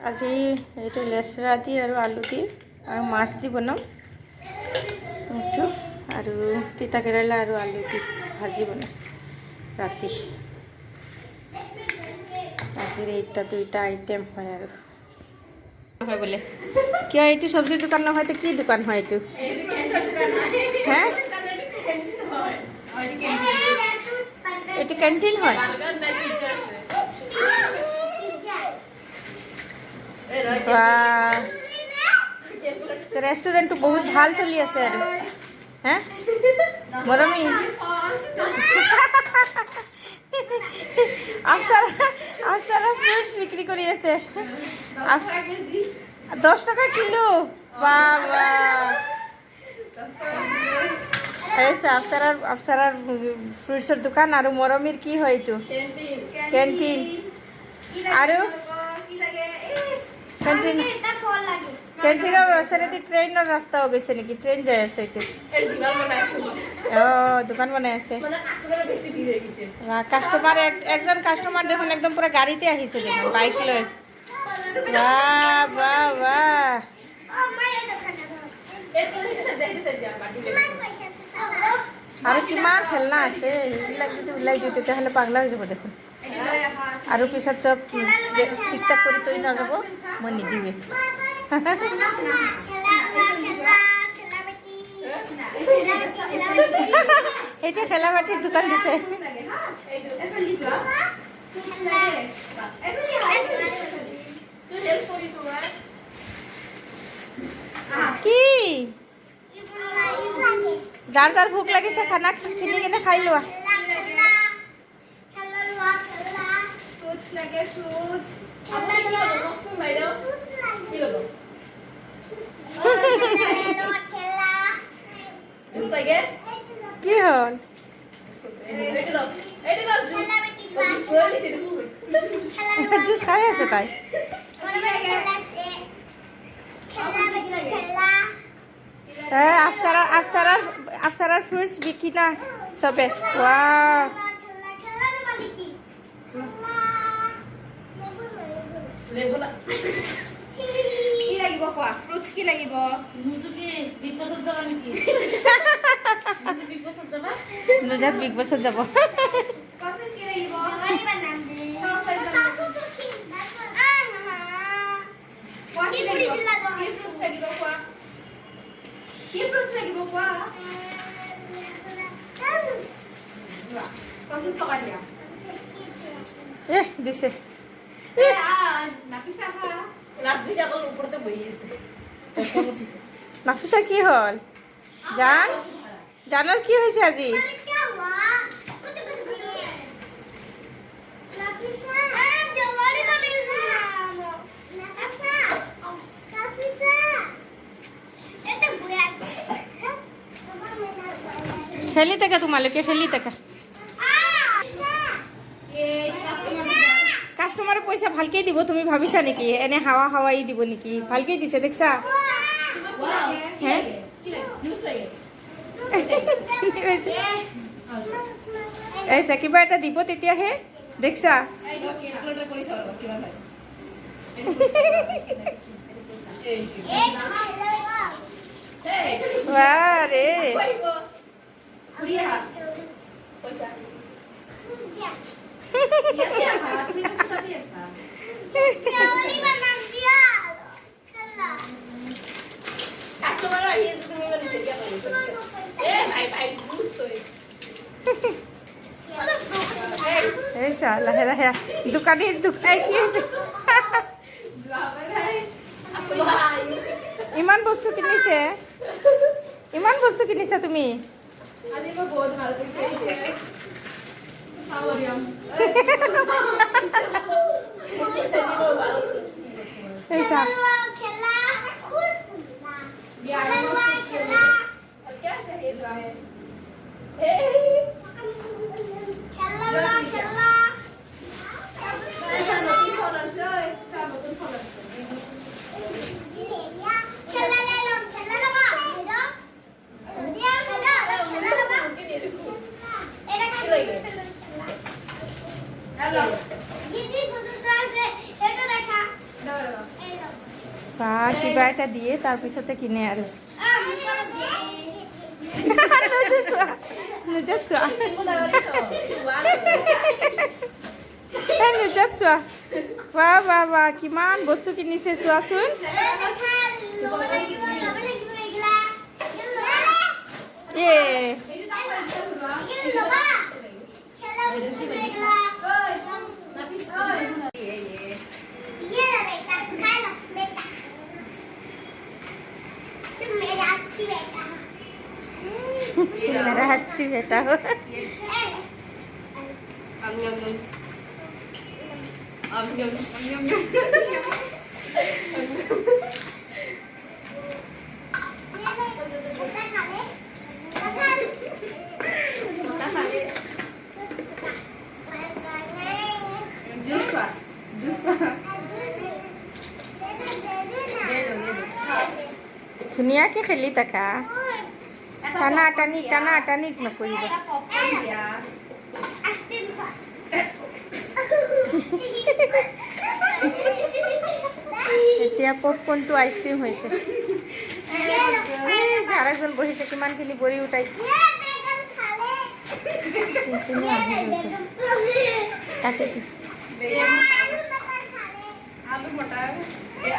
আজি এইটো লেচৰা দি আৰু আলু দি আৰু মাছ দি বনাম এইটো আৰু তিতা কেৰেলা আৰু আলু দি ভাজি বনাম ৰাতি। আজিৰ এইটা দুইটা আইটেম হয় আৰু হয় বোলে। কিয় এইটো চব্জিৰ দোকান নহয় তো কি দোকান হয় এইটো? হ্যাঁ এইটো ক্যান্টিন হয়। রেস্টুরেন্ট বহুত ভাল চলি আছে আৰু হ্যাঁ মৰমী আফসাৰা ফ্ৰুটস বিক্ৰি কৰি আছে 10 টাকা কিলো। বাবা এইসে আফসাৰাৰ ফ্ৰুটসেৰ দোকান আৰু মৰমীৰ কি হয় এইটো? ক্যান্টিন আৰু ক্যান্টিনৰ ওচৰেদি ট্ৰেইনৰ ৰাস্তা হৈ গৈছে নেকি? ট্ৰেইন যাই আছে এইটো। অঁ দোকান বনাই আছে। কাষ্টমাৰ একজন কাষ্টমাৰ দেখোন একদম পুৰা গাড়ীতে আহিছে দেখোন বাইক লৈ। বাহ বাহ বাহ আৰু কিমান খেলনা আছে এইবিলাক যদি ওলাই দিওঁ তেতিয়াহ'লে পাগলা হৈ যাব দেখোন। আৰু পিছত চব টিকটাক কৰি তৈ নাযাব মই নিদিওঁৱে। এইটো খেলা বাটিৰ দোকান দিছে। কি যাৰ যাৰ ভোক লাগিছে খানা কিনি কিনে খাই লোৱা। কি হ'ল? জুচ খাই আছে তাই। আফসাৰাৰ ফ্ৰুটস বিক্ৰি না সবে। ওয়াও কি লাগিব কোৱা? ফ্ৰুটছ কি লাগিব? নুজাত বিগ বছত যাব। কোৱাচোন কি লাগিব? কি ফ্ৰুটছ লাগিব কোৱা? 50 টকা দিয়া। দিছে নাফিসা কি হল? জানার কি হয়েছে আজি? খেলি থাকা তোমালোকে খেলি থাকা। কাস্টমারে পয়সা ভালকেই দিব তুমি ভাবিছা নেকি? এনে হাওয়া হাওয়াই দিব নেকি? ভালকেই দিছে দেখছা। হ্যাঁ এইছা কিবা এটা দিব তেতিয়াহে দেখছা। আরে এইছা লাহে লাহে দোকানীৰ দোকান কি হৈছে? ইমান বস্তু কিনিছে, ইমান বস্তু কিনিছা তুমি? আজি মই বহুত ভাল পাইছে এইছা বা কিবা এটা দিয়ে তাৰপিছতে কিনে আৰু নুজত চোৱা নুজত চোৱা বাহ বাহ বাহ কিমান বস্তু কিনিছে চোৱাচোন এ मेरा अच्छी बेटा हो ধুনীয়া কে খেলি থাকা টানা টানি নকৰিবা এতিয়া পপকৰ্ণটো আইচক্ৰীম হৈছে ঝাৰাজন বহিছে কিমানখিনি বৰি উঠাই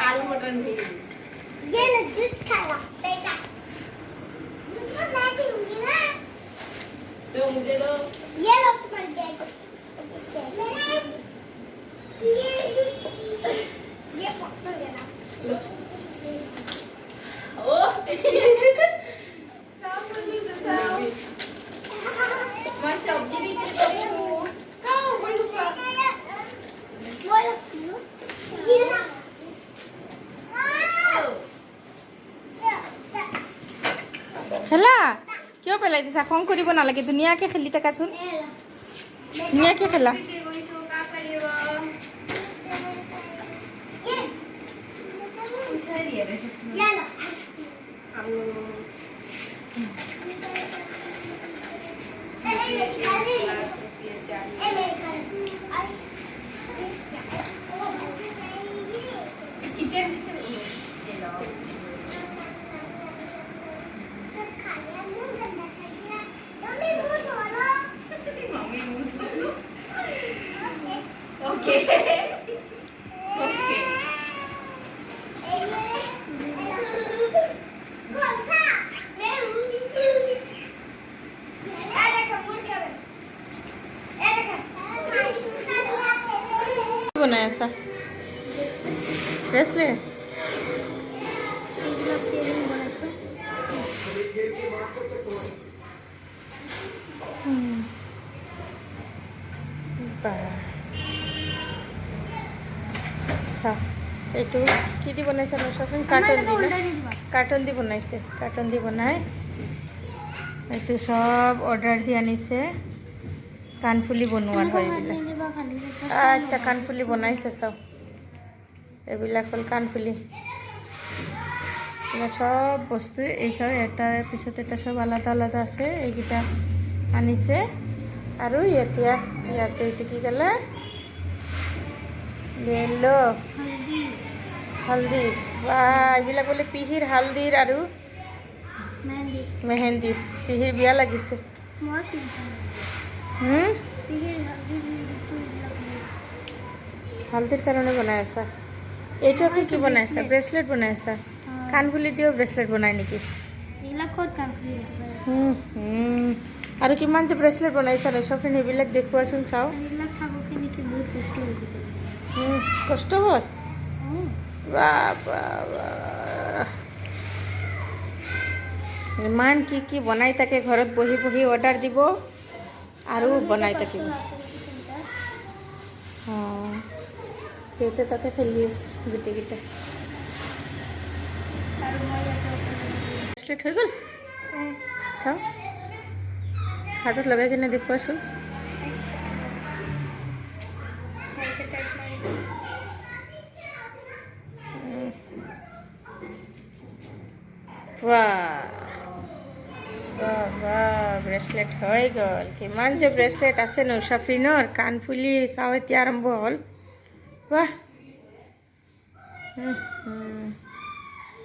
आलू मटर नहीं ये लो जूस खा लो बेटा जूस मैं पीऊंगी ना तो मुझे दो ये लो मर गए ये पकड़ लेना ओ sao không biết sao mà sầu chỉ biết cái cô không bड़ी ऊपर वो लो ये लो খেলা কিয় পেলাই দিছা খং কৰিব নালাগে ধুনীয়াকৈ খেলি থাকাচোন ধুনীয়াকৈ খেলা ये लो किचन ओके বনাই আছা ব্ৰেচলেট এইটো কি দি বনাইছে ন চফিন কাৰ্টন দি বনাইছে কাৰ্টন দি বনাই এইটো চব অৰ্ডাৰ দি আনিছে কাণফুলি বনোৱা হয় এইবিলাক আচ্ছা কাণফুলি বনাইছে চব এইবিলাক হ'ল কাণফুলি সব বস্তু এই সব এটাৰ পিছত এটা সব আলাদা আলাদা আছে এইকেইটা আনিছে আৰু ইয়াতে এইটো কি ক'লে য়েলো হালদিৰ বা এইবিলাক বোলে পিহিৰ হালদিৰ আৰু মেহেন্দিৰ পিহিৰ বিয়া লাগিছে হালদিৰ কাৰণে বনাই আছা এইটো আপুনি কি বনাই আছা ব্ৰেচলেট বনাই আছা কাণফুলি দিও ব্ৰেচলেট বনাই নেকি আৰু কিমান যে ব্ৰেচলেট বনাইছা চফিন সেইবিলাক দেখুৱাচোন চাওঁ কষ্ট হ'ল ইমান কি কি বনাই থাকে ঘৰত বহি বহি অৰ্ডাৰ দিব আৰু বনাই থাকিব অঁ সিহঁতে তাতে খেলি আছে গোটেইকেইটা ব্ৰেচলেট হৈ গ'ল চাওঁ হাতত লগাই কিনে দেখুৱাচোন ব্ৰেচলেট হৈ গ'ল কিমান যে ব্ৰেচলেট আছে ন চফিনৰ কাণফুলি চাওঁ এতিয়া আৰম্ভ হ'ল বাহ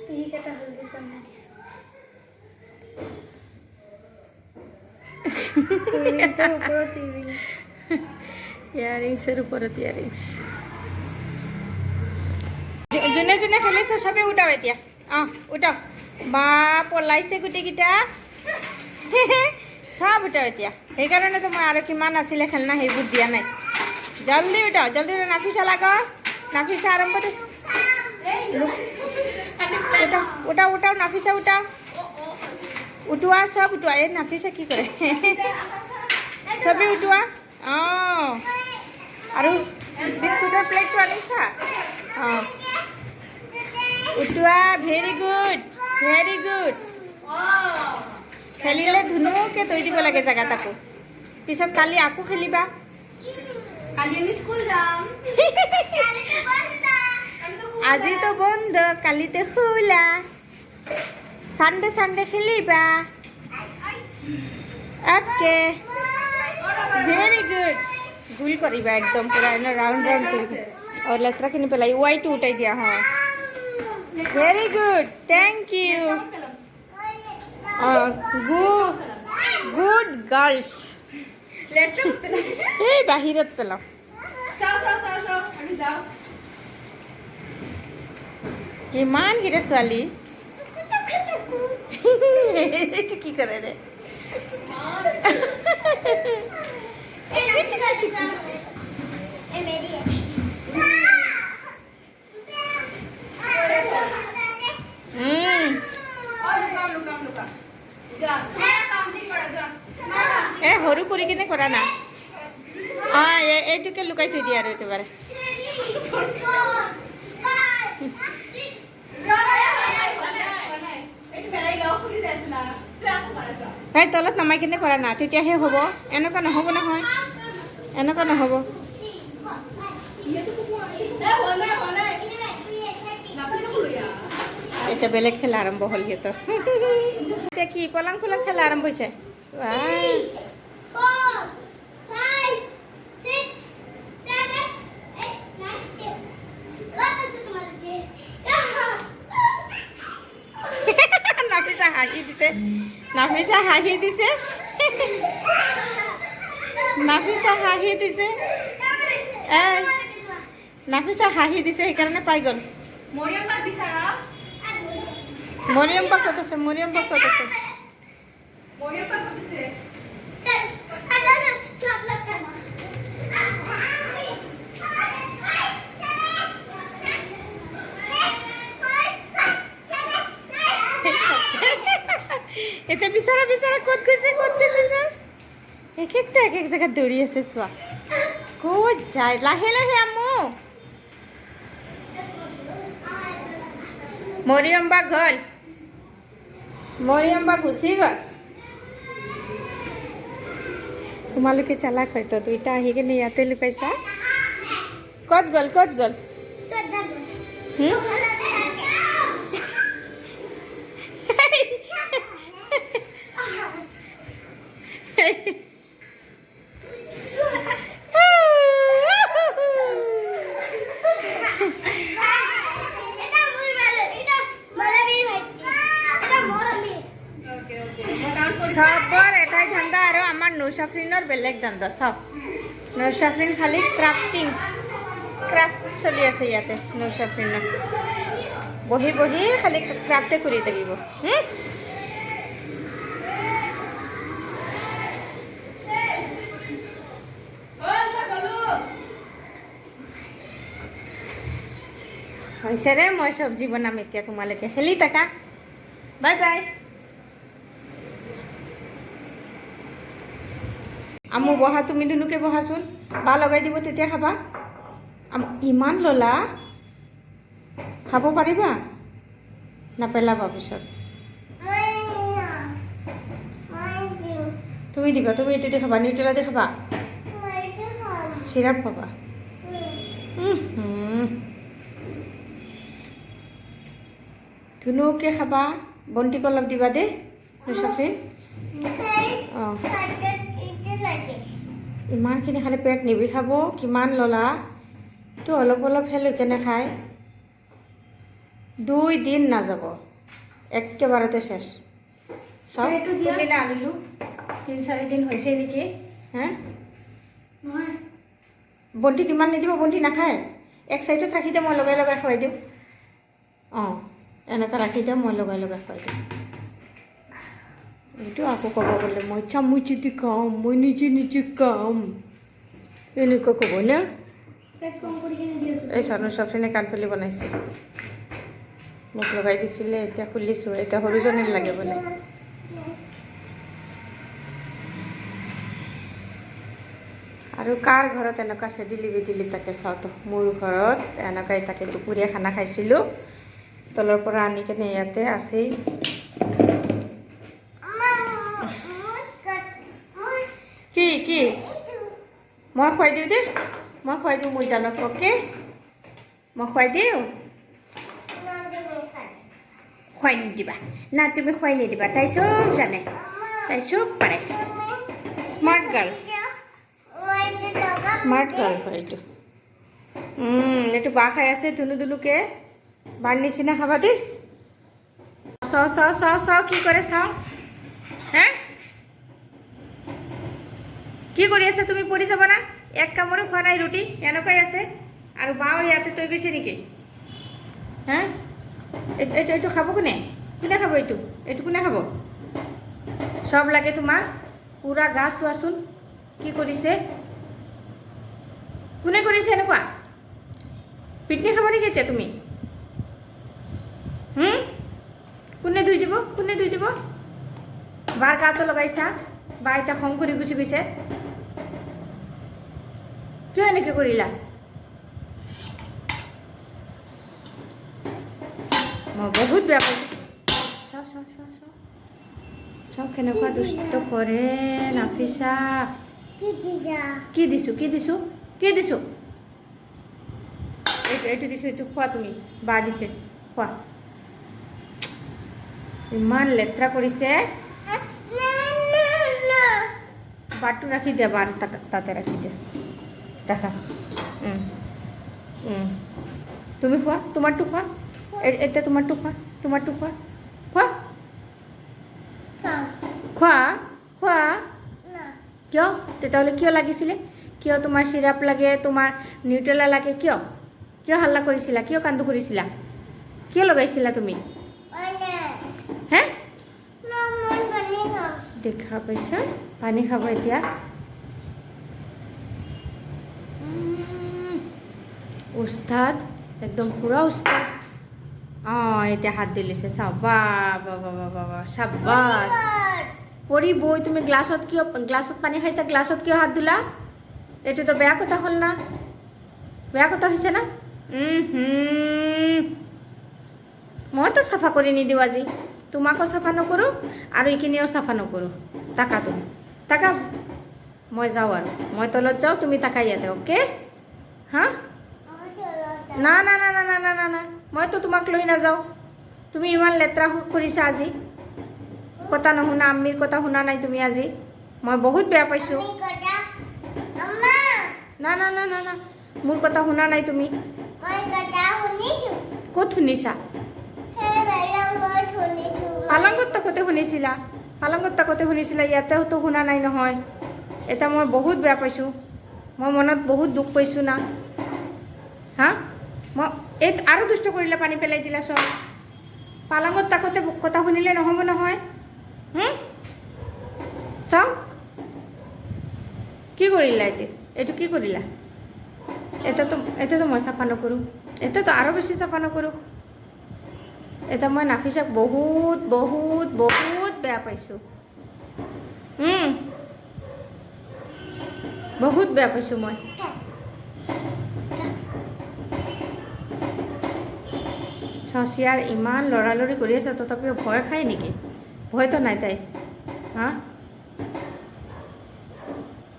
পিহিকেইটা হলদি বনাই দিছোঁ ইয়েৰিংছৰ ওপৰত ইয়েৰিংছ ইয়াৰিংছৰ ওপৰত ইয়াৰিংছ যোনে যোনে খেলিছে চবে উঠাও এতিয়া উঠাও বা পলাইছে গোটেইকেইটা চব উঠাও এতিয়া সেইকাৰণেতো মই আৰু কিমান আছিলে খেলনা সেইবোৰ দিয়া নাই জলদি উঠাও জলদি নাফিছা লাগ নাফিছা আৰম্ভ উঠাও উঠাও নাফিছা উঠাও উঠোৱা চব উঠোৱা এই নাফিছা কি কৰে চবেই উঠোৱা অঁ আৰু বিস্কুটৰ প্লেটটো আনিছা অঁ উঠোৱা ভেৰি গুড খেলিলে ধুনুকে থৈ দিব লাগে জেগাত আকৌ পিছত কালি আকৌ খেলিবা কালি আমি স্কুল যাম আজিতো বন্ধ কালিতে খোলা সানডে সানডে খেলিবা অ'কে ভেৰি গুড গোল কৰিবা একদম পুৰা এনে ৰাউণ্ড ৰাউণ্ড কৰিবা আৰু লেতেৰাখিনি পেলাই ৱাইটো উঠাই দিয়া হয় very good thank you good girls এই বাহিৰত পেলাওঁ আমি যাওঁ কিমান কেইটা ছোৱালী এইটো কি কৰে ৰে এ সৰু কৰি কিনে কৰা না এইটোকে লুকাই থৈ দিয়া আৰু একেবাৰে এই তলত নমাই কিনে কৰা না তেতিয়াহে হ'ব এনেকুৱা নহ'ব নহয় এনেকুৱা নহ'ব এতিয়া বেলেগ খেলা আৰম্ভ হ'ল সিহঁতৰ এতিয়া কি পলং ফুলৰ খেলা আৰম্ভ হৈছে নাফিছা হাঁহি দিছে নাফিছা হাঁহি দিছে নাফিছা হাঁহি দিছে নাফিছা হাঁহি দিছে সেইকাৰণে পাই গ'ল মৰিয়ম বাক বিচাৰা মৰিয়ম বা ক'ত আছে মৰিয়ম বা ক'ত আছে মৰিয়ম বাক কৈছে এতিয়া বিচাৰা বিচাৰা ক'ত গৈছে ছাৰ এক একটা এক এক জেগাত দৌৰি আছে চোৱা ক'ত যায় লাহে লাহে আমো মৰিয়ম বা গ'ল মৰিয়ম বা গুচি গ'ল তোমালোকে চালাক হয়তো দুইটা আহি কিনে ইয়াতে লুকাইছা ক'ত গ'ল সবৰ এটাই ধান্দা আৰু আমাৰ নৌচাফ্ৰিনৰ বেলেগ ধান্দা চব নৌচাফ্ৰিন খালি ক্ৰাফ্ট চলি আছে ইয়াতে নৌচাফ্ৰিনৰ বহি বহি খালি ক্ৰাফ্টে কৰি থাকিব হৈছে ৰে মই চব্জি বনাম এতিয়া তোমালোকে খেলি থাকা বাই বাই আমু বহা তুমি দুনুকে বহাচোন বা লগাই দিব তেতিয়া খাবা ইমান ল'লা খাব পাৰিবা নাপেলাবা পিছত তুমি দিবা তুমি এইটোতে খাবা নিউট্ৰেলাতে খাবা চিৰাপ খাবা ধুনুকে খাবা বন্তিক অলপ দিবা দেই নৌচাফ্ৰিন অঁ ইমানখিনি খালি পেট নিবিষাব কিমান ল'লা তো অলপ অলপহে লৈ কেনে খায় 2 দিন নাযাব, একেবাৰতে শেষ চব। কোনদিনা আনিলোঁ 3-4 দিন হৈছে নেকি। হে বন্তি কিমান নিদিব, বন্তি নাখায়। এক চাইডত ৰাখি দিওঁ, মই লগাই লগাই খুৱাই দিওঁ। অঁ এনেকৈ ৰাখি দিওঁ, মই লগাই লগাই খুৱাই দিওঁ। এইটো আকৌ ক'ব গ'লে মই চামুচেদি খাম, মই নিজে নিজে খাম, এনেকুৱা ক'ব না। এই চানুৰ চবখিনি কাণফুলি বনাইছে, মোক লগাই দিছিলে, এতিয়া খুলিছোঁ। এতিয়া সৰুজনীৰ লাগে বোলে। আৰু কাৰ ঘৰত এনেকুৱা চেদিলি বেদিলি তাকে চাওঁতো। মোৰ ঘৰত এনেকুৱাই তাকে দুপৰীয়া খানা খাইছিলোঁ, তলৰ পৰা আনি কেনে ইয়াতে আছেই। কি কি মই খুৱাই দিওঁ দেই, মই খুৱাই দিওঁ মোৰ জানক। অ'কে মই খুৱাই দিওঁ, খুৱাই নিদিবা না, তুমি খুৱাই নিদিবা। তাই চব জানে, তাই চব পাৰে। স্মাৰ্ট গাৰ্ল, স্মাৰ্ট গাৰ্ল হয় এইটো। এইটো বাঁহ খাই আছে ধুনু ধুনুকে, বাৰ নিচিনা খাবা দেই। চাওঁ চাওঁ চাওঁ চাওঁ কি কৰে চাওঁ। হে কি কৰি আছে তুমি? পৰি যাবা না। এক কামৰে খোৱা নাই ৰুটি, এনেকুৱাই আছে। আৰু বাও ইয়াতে তৈ গৈছে নেকি? হে এইটো এইটো খাব কোনে? কোনে খাব এইটো? এইটো কোনে খাব? চব লাগে তোমাক। পূৰা গা চোৱাচোন কি কৰিছে, কোনে কৰিছে এনেকুৱা? পিটনি খাব নেকি এতিয়া তুমি? কোনে ধুই দিব? কোনে ধুই দিব? বাৰ গাটো লগাইছা, বা এতিয়া খং কৰি গুচি গৈছে। কিয় এনেকৈ কৰিলা? মই বহুত বেয়া পাইছোঁ। চাওঁ চাওঁ চাওঁ চাওঁ চাওঁ কেনেকুৱা দুষ্ট কৰে নাফিছা। কি দিছোঁ কি দিছোঁ কি দিছোঁ? এইটো এইটো দিছোঁ, এইটো খোৱা তুমি। বা দিছে খোৱা। ইমান লেতেৰা কৰিছে। বাটটো ৰাখি দিয়া, বাৰ তাতে ৰাখি দিয়া। দেখা তুমি খোৱা, তোমাৰটো খোৱা। এতিয়া তোমাৰটো খোৱা, তোমাৰটো খোৱা। খোৱা খোৱা খোৱা। কিয় তেতিয়াহ'লে কিয় লাগিছিলে? কিয় তোমাৰ চিৰাপ লাগে, তোমাৰ নিউট্ৰেলা লাগে? কিয় কিয় হাল্লা কৰিছিলা? কিয় কান্দো কৰিছিলা? কিয় লগাইছিলা তুমি? হে দেখা পাইছা? পানী খাব এতিয়া। উস্তাদ একদম পুৰা উস্তাদ। অঁ এতিয়া হাত দিলিছে, চাওঁ। বা বা বা বা বা চাবাছ। পৰি বৈ তুমি গ্লাছত কিয়, গ্লাছত পানী খাইছা, গ্লাছত কিয় হাত দিলা? এইটোতো বেয়া কথা হ'ল না, বেয়া কথা হৈছে না। মইতো চাফা কৰি নিদিওঁ আজি, তোমাকো চাফা নকৰোঁ আৰু এইখিনিও চাফা নকৰোঁ। তাকা তুমি তাকা, মই যাওঁ আৰু মই তলত যাওঁ, তুমি তাকা ইয়াতে। অ'কে হা? না না না না না না না না, মইতো তোমাক লৈ নাযাওঁ। তুমি ইমান লেতেৰা কৰিছা আজি, কথা নুশুনা, আম্মিৰ কথা শুনা নাই তুমি আজি। মই বহুত বেয়া পাইছোঁ। না না না না না, মোৰ কথা শুনা নাই তুমি। ক'ত শুনিছা? পালংগত থাকোঁতে শুনিছিলা, পালংগত থাকোঁতে শুনিছিলা, ইয়াতেতো শুনা নাই নহয়। এতিয়া মই বহুত বেয়া পাইছোঁ, মই মনত বহুত দুখ পাইছোঁ না। হা মই এই আৰু দুষ্ট কৰিলে, পানী পেলাই দিলা চব। পালংগত থাকোঁতে কথা শুনিলে নহ'ব নহয়। চাওঁ কি কৰিলা এতিয়া? এইটো কি কৰিলা? এতিয়াতো মই চাফা নকৰোঁ, এতিয়াতো আৰু বেছি চাফা নকৰোঁ। এতিয়া মই নাফিছাক বহুত বহুত বহুত বেয়া পাইছোঁ। বহুত বেয়া পাইছোঁ মই। চচিয়াৰ ইমান লৰালৰি কৰি আছে, তথাপিও ভয় খায় নেকি? ভয়তো নাই তাই। হা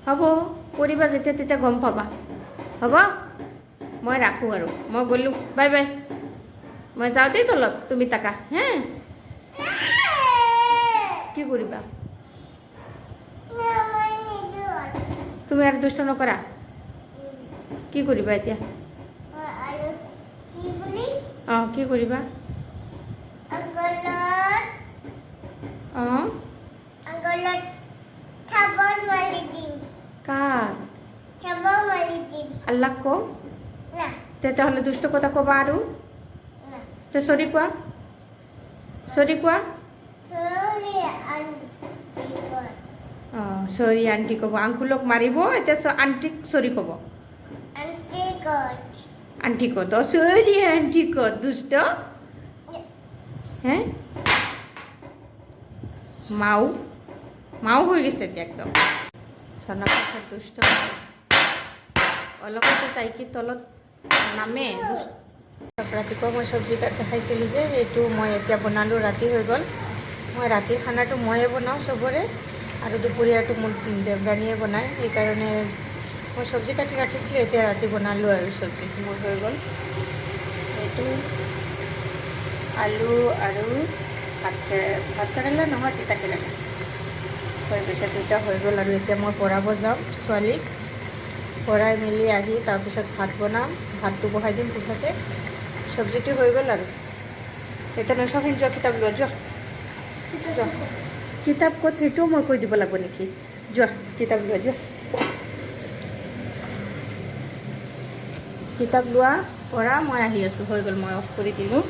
হ'ব, কৰিবা যেতিয়া তেতিয়া গম পাবা। হ'ব মই ৰাখোঁ আৰু, মই গ'লোঁ, বাই বাই। মই যাওঁ দেই তলত, তুমি তাকা। হে কি কৰিবা? তুমি আৰু দুষ্ট নকৰা। কি কৰিবা এতিয়া? অঁ কি কৰিবা? অঁ আঙুলত থাপত মাৰি দিম কাৰ থাপ মাৰি দিম আল্লাহ ক না তেতিয়াহ'লে দুষ্ট কথা ক'বা আৰু না তে চৰি কোৱা চৰি কোৱা চৰি আন্টি কয় অঁ চৰি আণ্টি ক'ব আংকুলক মাৰিব এতিয়া আণ্টিক চৰি ক'ব আন্টি কয় আণ্টি কত চৰি আণ্টি কত দুষ্ট হে মাও মাও হৈ গৈছে এতিয়া একদম চনা পাছত দুষ্ট অলপতে তাইকি তলত নামে ৰাতিপুৱা মই চব্জি কাট দেখাইছিলোঁ যে সেইটো মই এতিয়া বনালোঁ ৰাতি হৈ গ'ল মই ৰাতিৰ খানাটো ময়ে বনাওঁ চবৰে আৰু দুপৰীয়াটো মোৰ দেৱৰাণীয়ে বনায় সেইকাৰণে মই চব্জি কাটি ৰাখিছিলোঁ এতিয়া ৰাতি বনালোঁ আৰু চব্জিটো মোৰ হৈ গ'ল এইটো আলু আৰু ভাত কেৰেলা নহয় তিতা কেৰেলা হৈ গৈছে দুটা হৈ গ'ল আৰু এতিয়া মই পঢ়াব যাম ছোৱালীক পঢ়াই মেলি আহি তাৰপিছত ভাত বনাম ভাতটো বহাই দিম পিছতে চব্জিটো হৈ গ'ল আৰু এতিয়া নচোন যোৱা কিতাপ লোৱা যোৱা যোৱা কিতাপ ক'ত সেইটোও মই কৈ দিব লাগিব নেকি যোৱা কিতাপ লোৱা যোৱা কিতাপ লোৱা পঢ়া মই আহি আছোঁ হৈ গ'ল মই অফ কৰি দিলোঁ